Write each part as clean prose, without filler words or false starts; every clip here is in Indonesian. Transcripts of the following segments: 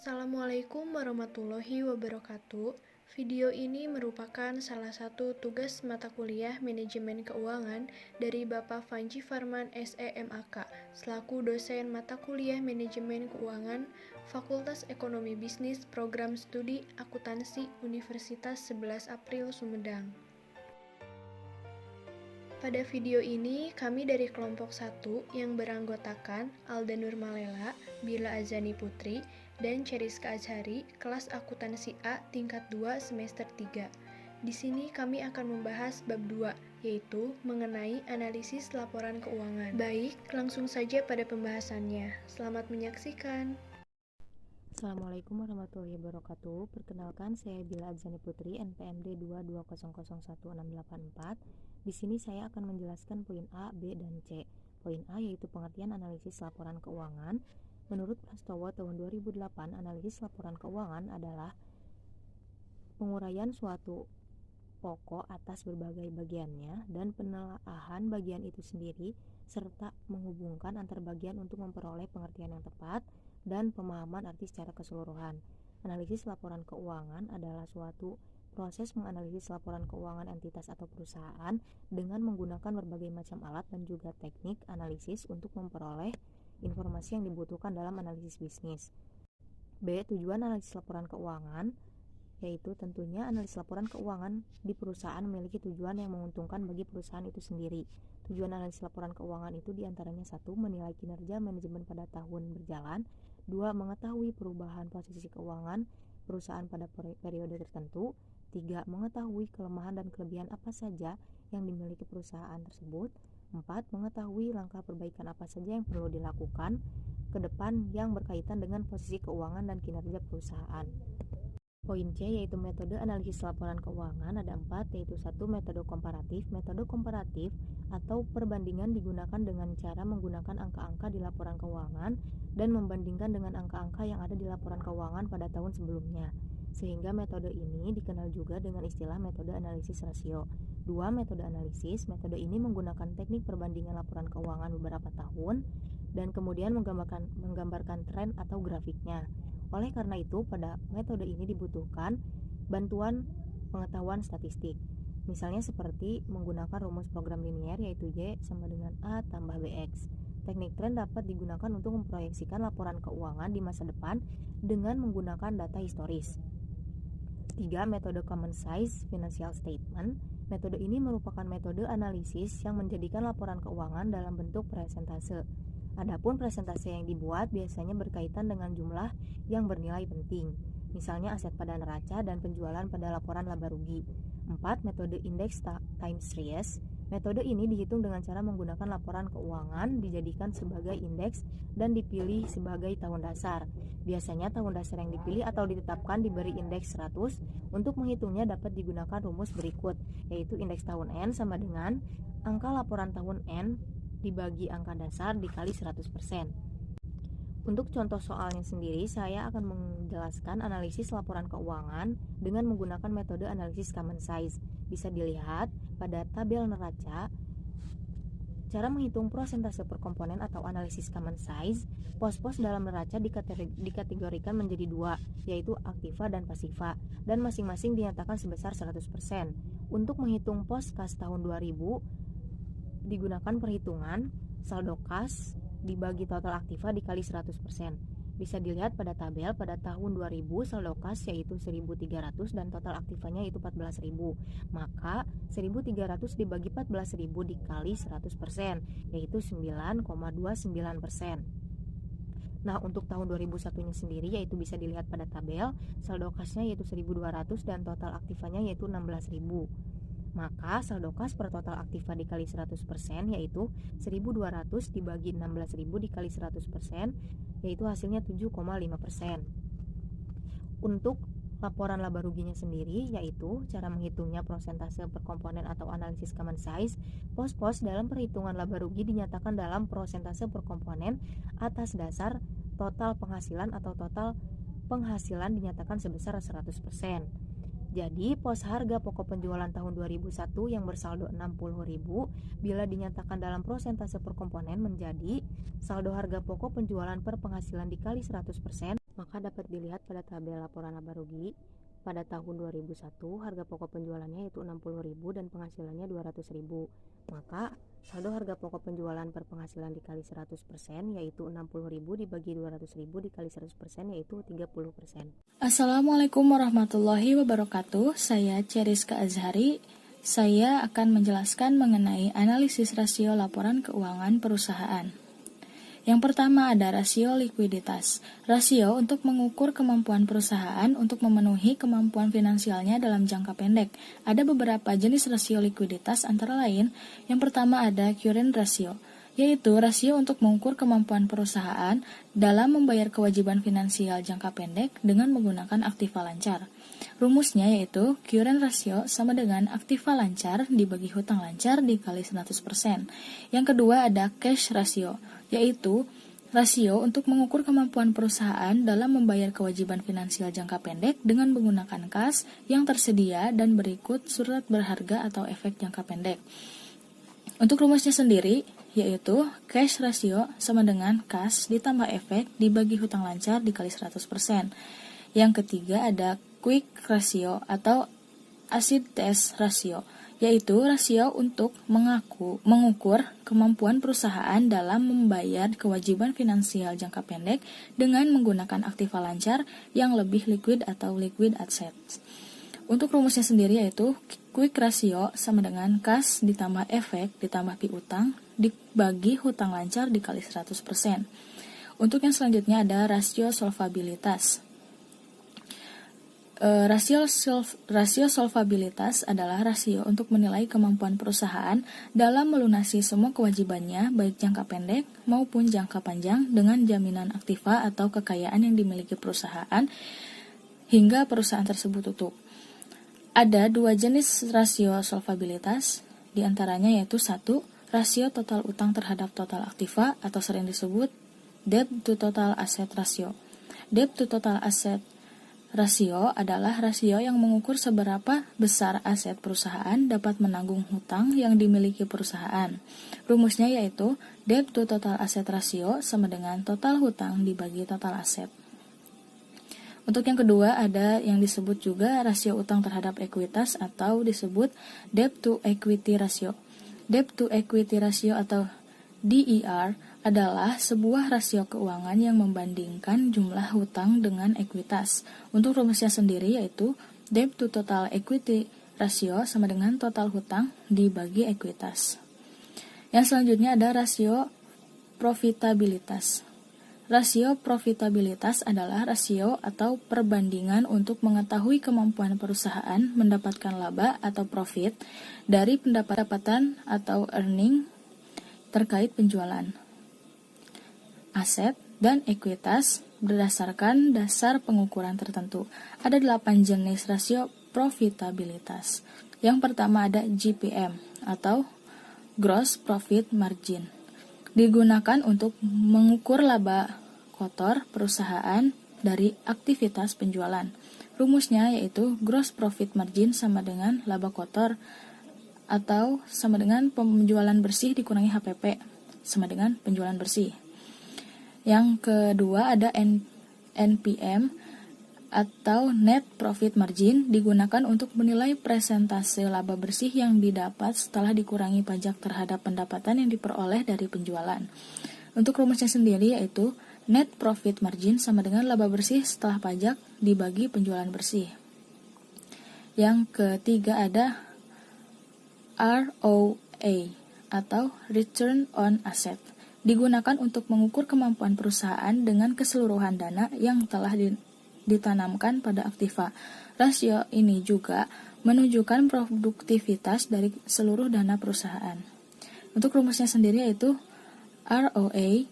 Assalamualaikum warahmatullahi wabarakatuh. Video ini merupakan salah satu tugas mata kuliah Manajemen Keuangan dari Bapak Fanji Farman SEMAK selaku dosen mata kuliah Manajemen Keuangan Fakultas Ekonomi Bisnis Program Studi Akuntansi Universitas 11 April Sumedang. Pada video ini, kami dari kelompok 1 yang beranggotakan Alda Nurmalela, Bila Azani Putri, dan Cheriska Azhari, kelas akuntansi A tingkat 2 semester 3. Di sini kami akan membahas bab 2, yaitu mengenai analisis laporan keuangan. Baik, langsung saja pada pembahasannya. Selamat menyaksikan. Assalamualaikum warahmatullahi wabarakatuh. Perkenalkan, saya Bila Azani Putri, NPMD 220016844. Di sini saya akan menjelaskan poin A, B, dan C. Poin A yaitu pengertian analisis laporan keuangan. Menurut Prastowo tahun 2008, analisis laporan keuangan adalah penguraian suatu pokok atas berbagai bagiannya dan penelaahan bagian itu sendiri serta menghubungkan antar bagian untuk memperoleh pengertian yang tepat dan pemahaman arti secara keseluruhan. Analisis laporan keuangan adalah suatu proses menganalisis laporan keuangan entitas atau perusahaan dengan menggunakan berbagai macam alat dan juga teknik analisis untuk memperoleh informasi yang dibutuhkan dalam analisis bisnis. B. Tujuan analisis laporan keuangan yaitu tentunya analisis laporan keuangan di perusahaan memiliki tujuan yang menguntungkan bagi perusahaan itu sendiri. Tujuan analisis laporan keuangan itu diantaranya 1. Menilai kinerja manajemen pada tahun berjalan. 2. Mengetahui perubahan posisi keuangan perusahaan pada periode tertentu. 3. Mengetahui kelemahan dan kelebihan apa saja yang dimiliki perusahaan tersebut. 4. Mengetahui langkah perbaikan apa saja yang perlu dilakukan ke depan yang berkaitan dengan posisi keuangan dan kinerja perusahaan. Poin C yaitu metode analisis laporan keuangan ada 4, yaitu 1. Metode komparatif. Metode komparatif atau perbandingan digunakan dengan cara menggunakan angka-angka di laporan keuangan dan membandingkan dengan angka-angka yang ada di laporan keuangan pada tahun sebelumnya. Sehingga metode ini dikenal juga dengan istilah metode analisis rasio. 2. Metode analisis. Metode ini menggunakan teknik perbandingan laporan keuangan beberapa tahun dan kemudian menggambarkan tren atau grafiknya. Oleh karena itu, pada metode ini dibutuhkan bantuan pengetahuan statistik. Misalnya seperti menggunakan rumus program linier yaitu Y sama dengan A tambah BX. Teknik tren dapat digunakan untuk memproyeksikan laporan keuangan di masa depan dengan menggunakan data historis. 3. Metode common size financial statement. Metode ini merupakan metode analisis yang menjadikan laporan keuangan dalam bentuk presentase. Adapun presentase yang dibuat biasanya berkaitan dengan jumlah yang bernilai penting, misalnya aset pada neraca dan penjualan pada laporan laba rugi. 4. Metode index time series. Metode ini dihitung dengan cara menggunakan laporan keuangan dijadikan sebagai indeks dan dipilih sebagai tahun dasar. Biasanya tahun dasar yang dipilih atau ditetapkan diberi indeks 100. Untuk menghitungnya dapat digunakan rumus berikut, yaitu indeks tahun N sama dengan angka laporan tahun N dibagi angka dasar dikali 100%. Untuk contoh soalnya sendiri, saya akan menjelaskan analisis laporan keuangan dengan menggunakan metode analisis common size. Bisa dilihat pada tabel neraca. Cara menghitung prosentase per komponen atau analisis common size, pos-pos dalam neraca dikategorikan menjadi 2, yaitu aktiva dan pasiva, dan masing-masing dinyatakan sebesar 100%. Untuk menghitung pos kas tahun 2000, digunakan perhitungan saldo kas dibagi total aktiva dikali 100%. Bisa dilihat pada tabel pada tahun 2000 saldo kas yaitu 1.300 dan total aktivanya itu 14.000. Maka 1.300 dibagi 14.000 dikali 100% yaitu 9,29%. Nah, untuk tahun 2001-nya sendiri yaitu bisa dilihat pada tabel saldo kasnya yaitu 1.200 dan total aktivanya yaitu 16.000. Maka saldo kas per total aktiva dikali 100% yaitu 1.200 dibagi 16.000 dikali 100% yaitu hasilnya 7,5%. Untuk laporan laba ruginya sendiri yaitu cara menghitungnya prosentase per komponen atau analisis common size. Pos-pos dalam perhitungan laba rugi dinyatakan dalam prosentase per komponen atas dasar total penghasilan atau total penghasilan dinyatakan sebesar 100%. Jadi, pos harga pokok penjualan tahun 2001 yang bersaldo 60.000 bila dinyatakan dalam prosentase per komponen menjadi saldo harga pokok penjualan per penghasilan dikali 100% Maka dapat dilihat pada tabel laporan laba rugi. Pada tahun 2001, harga pokok penjualannya yaitu 60.000 dan penghasilannya 200.000. Maka saldo harga pokok penjualan per penghasilan dikali 100% yaitu 60.000 dibagi 200.000 dikali 100% yaitu 30%. Assalamualaikum warahmatullahi wabarakatuh. Saya Cheriska Azhari. Saya akan menjelaskan mengenai analisis rasio laporan keuangan perusahaan. Yang pertama ada rasio likuiditas. Rasio untuk mengukur kemampuan perusahaan untuk memenuhi kemampuan finansialnya dalam jangka pendek. Ada beberapa jenis rasio likuiditas antara lain. Yang pertama ada current ratio, yaitu rasio untuk mengukur kemampuan perusahaan dalam membayar kewajiban finansial jangka pendek dengan menggunakan aktiva lancar. Rumusnya yaitu current ratio sama dengan aktiva lancar dibagi hutang lancar dikali 100%. Yang kedua ada cash ratio, yaitu rasio untuk mengukur kemampuan perusahaan dalam membayar kewajiban finansial jangka pendek dengan menggunakan kas yang tersedia dan berikut surat berharga atau efek jangka pendek. Untuk rumusnya sendiri, yaitu cash ratio sama dengan kas ditambah efek dibagi hutang lancar dikali 100%. Yang ketiga ada quick ratio atau acid test ratio, yaitu rasio untuk mengukur kemampuan perusahaan dalam membayar kewajiban finansial jangka pendek dengan menggunakan aktiva lancar yang lebih liquid atau liquid assets. Untuk rumusnya sendiri yaitu quick ratio sama dengan kas ditambah efek ditambah piutang dibagi hutang lancar dikali 100%. Untuk yang selanjutnya ada rasio solvabilitas. Rasio solvabilitas adalah rasio untuk menilai kemampuan perusahaan dalam melunasi semua kewajibannya baik jangka pendek maupun jangka panjang dengan jaminan aktiva atau kekayaan yang dimiliki perusahaan hingga perusahaan tersebut tutup. Ada dua jenis rasio solvabilitas, diantaranya yaitu 1. Rasio total utang terhadap total aktiva atau sering disebut debt to total asset ratio. Debt to total asset rasio adalah rasio yang mengukur seberapa besar aset perusahaan dapat menanggung hutang yang dimiliki perusahaan. Rumusnya yaitu debt to total asset ratio sama dengan total hutang dibagi total aset. Untuk yang kedua ada yang disebut juga rasio utang terhadap ekuitas atau disebut debt to equity ratio. Debt to equity ratio atau DER adalah sebuah rasio keuangan yang membandingkan jumlah hutang dengan ekuitas. Untuk rumusnya sendiri yaitu debt to total equity ratio sama dengan total hutang dibagi ekuitas. Yang selanjutnya ada rasio profitabilitas. Rasio profitabilitas adalah rasio atau perbandingan untuk mengetahui kemampuan perusahaan mendapatkan laba atau profit dari pendapatan atau earning terkait penjualan aset dan ekuitas berdasarkan dasar pengukuran tertentu. Ada 8 jenis rasio profitabilitas. Yang pertama ada GPM atau Gross Profit Margin. Digunakan untuk mengukur laba kotor perusahaan dari aktivitas penjualan. Rumusnya yaitu Gross Profit Margin sama dengan laba kotor atau sama dengan penjualan bersih dikurangi HPP sama dengan penjualan bersih. Yang kedua ada NPM atau Net Profit Margin, digunakan untuk menilai presentase laba bersih yang didapat setelah dikurangi pajak terhadap pendapatan yang diperoleh dari penjualan. Untuk rumusnya sendiri yaitu Net Profit Margin sama dengan laba bersih setelah pajak dibagi penjualan bersih. Yang ketiga ada ROA atau Return on Asset, digunakan untuk mengukur kemampuan perusahaan dengan keseluruhan dana yang telah ditanamkan pada aktiva. Rasio ini juga menunjukkan produktivitas dari seluruh dana perusahaan. Untuk rumusnya sendiri yaitu ROA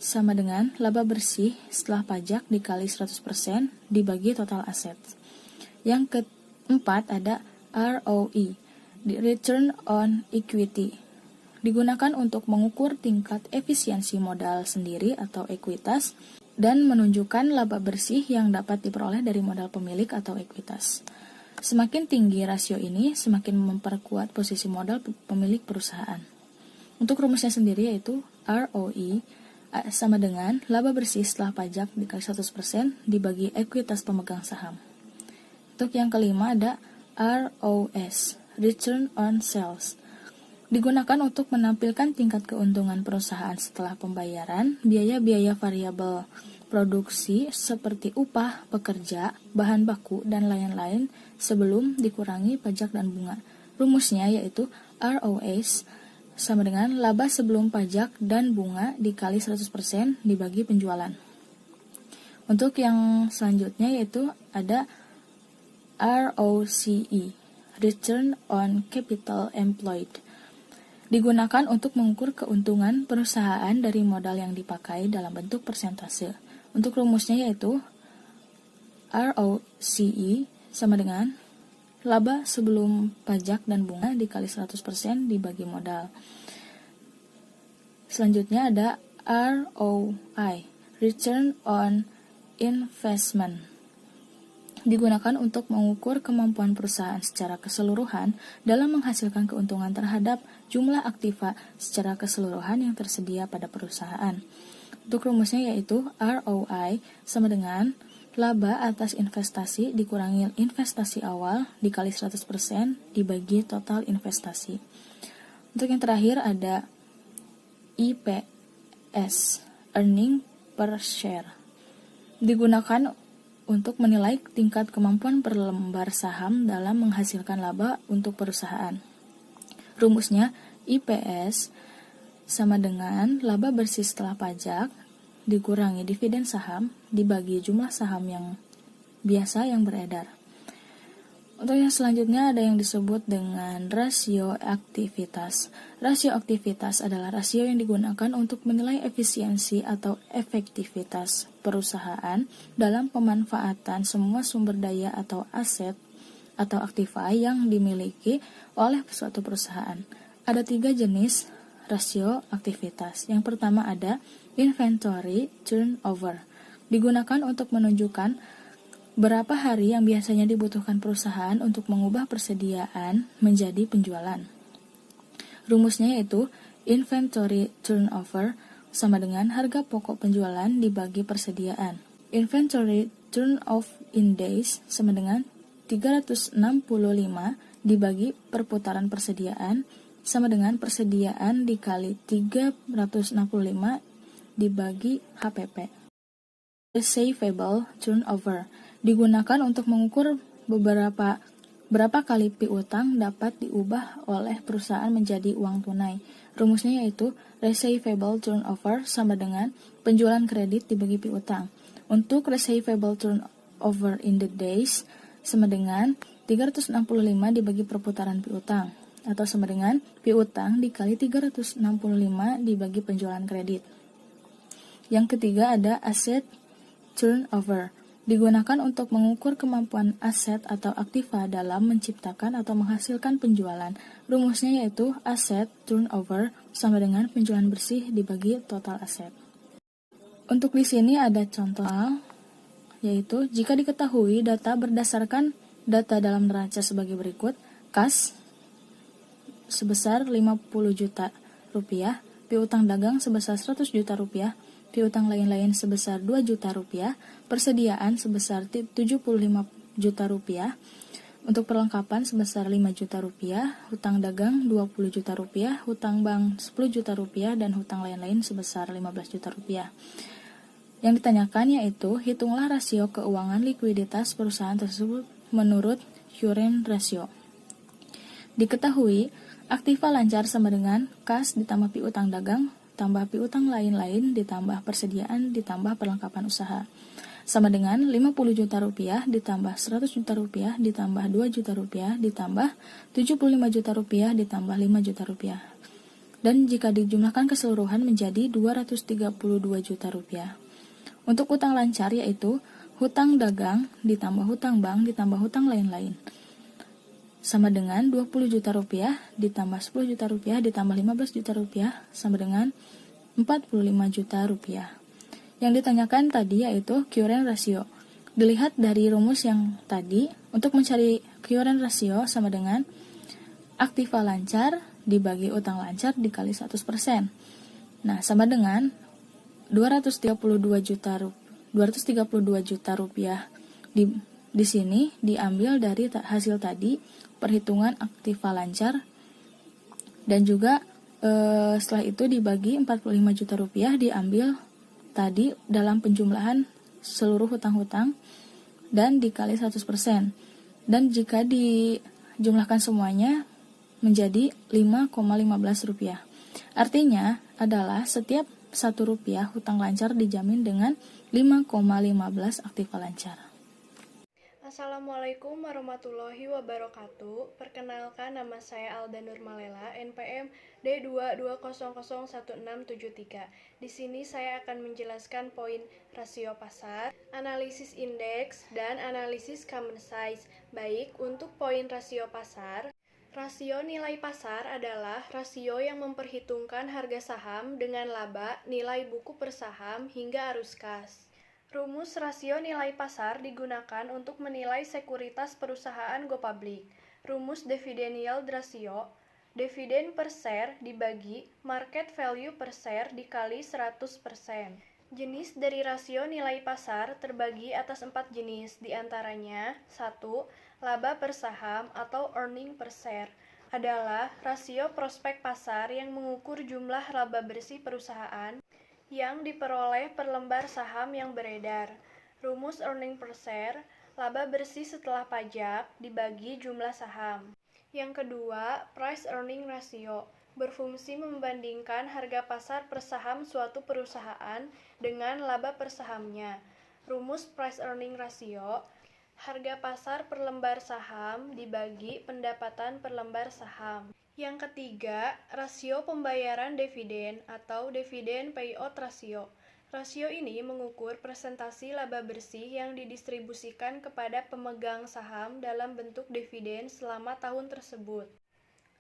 sama dengan laba bersih setelah pajak dikali 100% dibagi total aset. Yang keempat ada ROE, Return on Equity, digunakan untuk mengukur tingkat efisiensi modal sendiri atau ekuitas dan menunjukkan laba bersih yang dapat diperoleh dari modal pemilik atau ekuitas. Semakin tinggi rasio ini, semakin memperkuat posisi modal pemilik perusahaan. Untuk rumusnya sendiri yaitu ROE sama dengan laba bersih setelah pajak dikali 100% dibagi ekuitas pemegang saham. Untuk yang kelima ada ROS, Return on Sales. Digunakan untuk menampilkan tingkat keuntungan perusahaan setelah pembayaran biaya-biaya variabel produksi seperti upah pekerja, bahan baku, dan lain-lain sebelum dikurangi pajak dan bunga. Rumusnya yaitu ROS sama dengan laba sebelum pajak dan bunga dikali 100% dibagi penjualan. Untuk yang selanjutnya yaitu ada ROCE, Return on Capital Employed. Digunakan untuk mengukur keuntungan perusahaan dari modal yang dipakai dalam bentuk persentase. Untuk rumusnya yaitu ROCE sama dengan laba sebelum pajak dan bunga dikali 100% dibagi modal. Selanjutnya ada ROI, Return on Investment. Digunakan untuk mengukur kemampuan perusahaan secara keseluruhan dalam menghasilkan keuntungan terhadap jumlah aktiva secara keseluruhan yang tersedia pada perusahaan. Untuk rumusnya yaitu ROI sama dengan laba atas investasi dikurangi investasi awal dikali 100% dibagi total investasi. Untuk yang terakhir ada EPS, Earning per Share. Digunakan untuk menilai tingkat kemampuan per lembar saham dalam menghasilkan laba untuk perusahaan. Rumusnya EPS sama dengan laba bersih setelah pajak dikurangi dividen saham dibagi jumlah saham yang biasa yang beredar. Untuk yang selanjutnya ada yang disebut dengan rasio aktivitas. Rasio aktivitas adalah rasio yang digunakan untuk menilai efisiensi atau efektivitas perusahaan dalam pemanfaatan semua sumber daya atau aset atau aktiva yang dimiliki oleh suatu perusahaan. Ada 3 jenis rasio aktivitas. Yang pertama ada inventory turnover. Digunakan untuk menunjukkan berapa hari yang biasanya dibutuhkan perusahaan untuk mengubah persediaan menjadi penjualan. Rumusnya yaitu inventory turnover sama dengan harga pokok penjualan dibagi persediaan. Inventory turnover in days sama dengan 365 dibagi perputaran persediaan sama dengan persediaan dikali 365 dibagi HPP. Receivable turnover digunakan untuk mengukur berapa kali piutang dapat diubah oleh perusahaan menjadi uang tunai. Rumusnya yaitu receivable turnover sama dengan penjualan kredit dibagi piutang. Untuk receivable turnover in the days sama dengan 365 dibagi perputaran piutang atau sama dengan piutang dikali 365 dibagi penjualan kredit. Yang ketiga ada asset turnover. Digunakan untuk mengukur kemampuan aset atau aktiva dalam menciptakan atau menghasilkan penjualan. Rumusnya yaitu asset turnover sama dengan penjualan bersih dibagi total aset. Untuk di sini ada contoh, yaitu jika diketahui data berdasarkan data dalam neraca sebagai berikut, kas sebesar 50 juta rupiah, piutang dagang sebesar 100 juta rupiah, piutang lain-lain sebesar 2 juta rupiah, persediaan sebesar 75 juta rupiah, untuk perlengkapan sebesar 5 juta rupiah, hutang dagang 20 juta rupiah, hutang bank 10 juta rupiah, dan hutang lain-lain sebesar 15 juta rupiah. Yang ditanyakan yaitu, hitunglah rasio keuangan likuiditas perusahaan tersebut menurut current ratio. Diketahui, aktiva lancar sama dengan kas ditambah piutang dagang tambah piutang lain-lain ditambah persediaan ditambah perlengkapan usaha sama dengan 50 juta rupiah ditambah 100 juta rupiah ditambah 2 juta rupiah ditambah 75 juta rupiah ditambah 5 juta rupiah. Dan jika dijumlahkan keseluruhan menjadi 232 juta rupiah. Untuk hutang lancar yaitu hutang dagang ditambah hutang bank ditambah hutang lain-lain sama dengan 20 juta rupiah ditambah 10 juta rupiah ditambah 15 juta rupiah sama dengan 45 juta rupiah. Yang ditanyakan tadi yaitu current ratio. Dilihat dari rumus yang tadi, untuk mencari current ratio sama dengan aktiva lancar dibagi utang lancar dikali 100%. Nah, sama dengan 232 juta rupiah. Di sini diambil dari hasil tadi perhitungan aktiva lancar dan juga setelah itu dibagi 45 juta rupiah diambil tadi dalam penjumlahan seluruh hutang-hutang dan dikali 100%. Dan jika dijumlahkan semuanya menjadi 5,15 rupiah. Artinya adalah setiap 1 rupiah hutang lancar dijamin dengan 5,15 aktiva lancar. Assalamualaikum warahmatullahi wabarakatuh. Perkenalkan, nama saya Alda Nurmalela, NPM D2200163. Di sini saya akan menjelaskan poin rasio pasar, analisis indeks, dan analisis common size. Baik, untuk poin rasio pasar, rasio nilai pasar adalah rasio yang memperhitungkan harga saham dengan laba, nilai buku per saham, hingga arus kas. Rumus rasio nilai pasar digunakan untuk menilai sekuritas perusahaan go public. Rumus dividend yield ratio, dividen per share dibagi market value per share dikali 100%. Jenis dari rasio nilai pasar terbagi atas 4 jenis, diantaranya 1. Laba per saham atau earning per share adalah rasio prospek pasar yang mengukur jumlah laba bersih perusahaan yang diperoleh per lembar saham yang beredar. Rumus earning per share, laba bersih setelah pajak dibagi jumlah saham. Yang kedua, price earning ratio, berfungsi membandingkan harga pasar per saham suatu perusahaan dengan laba per sahamnya. Rumus price earning ratio, harga pasar per lembar saham dibagi pendapatan per lembar saham. Yang ketiga, rasio pembayaran dividen atau dividen payout ratio. Rasio ini mengukur presentasi laba bersih yang didistribusikan kepada pemegang saham dalam bentuk dividen selama tahun tersebut.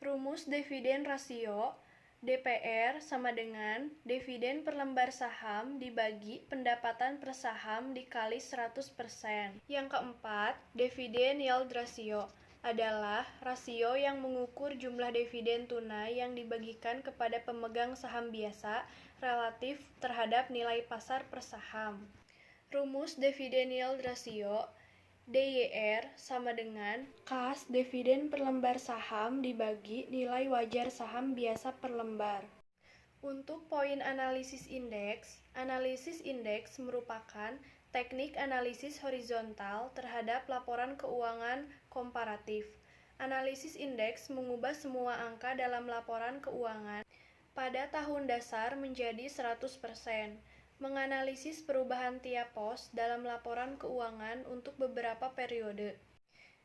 Rumus dividen rasio, DPR sama dengan dividen per lembar saham dibagi pendapatan per saham dikali 100%. Yang keempat, dividen yield ratio adalah rasio yang mengukur jumlah dividen tunai yang dibagikan kepada pemegang saham biasa relatif terhadap nilai pasar per saham. Rumus dividen yield ratio, DYR sama dengan kas dividen per lembar saham dibagi nilai wajar saham biasa per lembar. Untuk poin analisis indeks merupakan teknik analisis horizontal terhadap laporan keuangan komparatif. Analisis indeks mengubah semua angka dalam laporan keuangan pada tahun dasar menjadi 100%, menganalisis perubahan tiap pos dalam laporan keuangan untuk beberapa periode.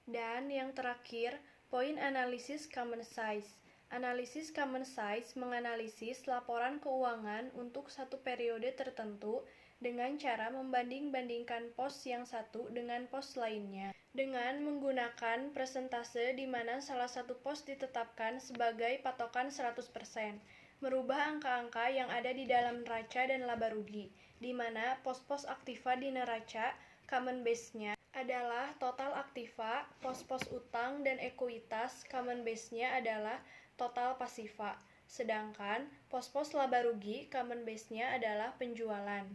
Dan yang terakhir, poin analisis common size. Analisis common size menganalisis laporan keuangan untuk satu periode tertentu dengan cara membanding-bandingkan pos yang satu dengan pos lainnya, dengan menggunakan persentase di mana salah satu pos ditetapkan sebagai patokan 100%, merubah angka-angka yang ada di dalam neraca dan laba rugi, di mana pos-pos aktiva di neraca common base-nya adalah total aktiva, pos-pos utang dan ekuitas common base-nya adalah total pasiva, sedangkan pos-pos laba rugi common base-nya adalah penjualan.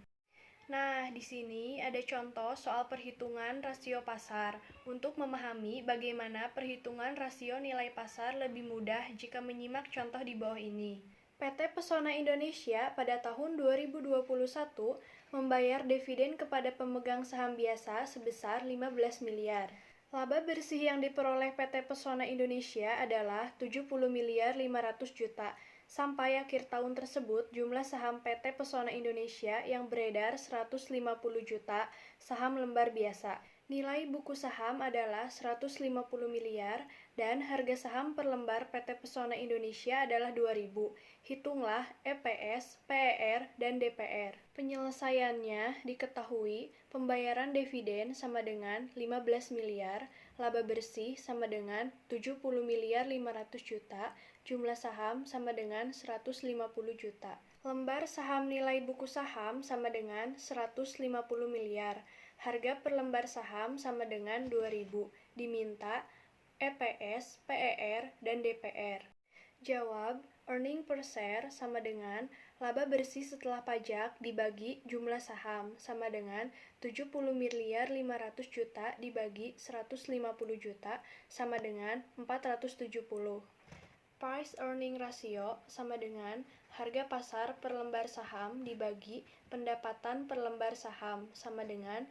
Nah, di sini ada contoh soal perhitungan rasio pasar. Untuk memahami bagaimana perhitungan rasio nilai pasar lebih mudah jika menyimak contoh di bawah ini. PT Pesona Indonesia pada tahun 2021 membayar dividen kepada pemegang saham biasa sebesar 15 miliar. Laba bersih yang diperoleh PT Pesona Indonesia adalah 70 miliar 500 juta. Sampai akhir tahun tersebut, jumlah saham PT Pesona Indonesia yang beredar 150 juta saham lembar biasa. Nilai buku saham adalah 150 miliar dan harga saham per lembar PT Pesona Indonesia adalah 2.000. Hitunglah EPS, PER, dan DPR. Penyelesaiannya diketahui pembayaran dividen sama dengan 15 miliar, laba bersih sama dengan 70 miliar 500 juta, jumlah saham sama dengan 150 juta. Lembar saham nilai buku saham sama dengan 150 miliar. Harga per lembar saham sama dengan 2.000. Diminta EPS, PER, dan DPR. Jawab, earning per share sama dengan Laba bersih setelah pajak dibagi jumlah saham sama dengan 70.500.000.000 dibagi 150 juta sama dengan 470. Price earning ratio sama dengan harga pasar per lembar saham dibagi pendapatan per lembar saham sama dengan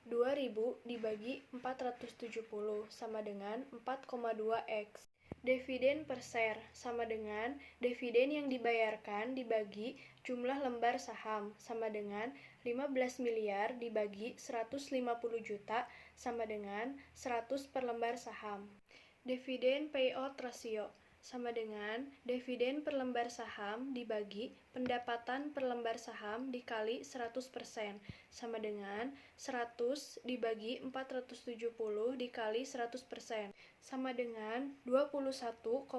2.000 dibagi 470 sama dengan 4,2x. Dividen per share sama dengan dividen yang dibayarkan dibagi jumlah lembar saham sama dengan 15 miliar dibagi 150 juta sama dengan 100 per lembar saham. Dividen payout ratio sama dengan dividen per lembar saham dibagi pendapatan per lembar saham dikali 100% sama dengan 100 dibagi 470 dikali 100% sama dengan 21,27%.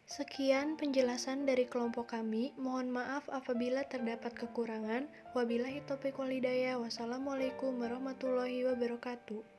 Sekian penjelasan dari kelompok kami. Mohon maaf apabila terdapat kekurangan. Wabillahi taufiq wal hidayah. Wassalamualaikum warahmatullahi wabarakatuh.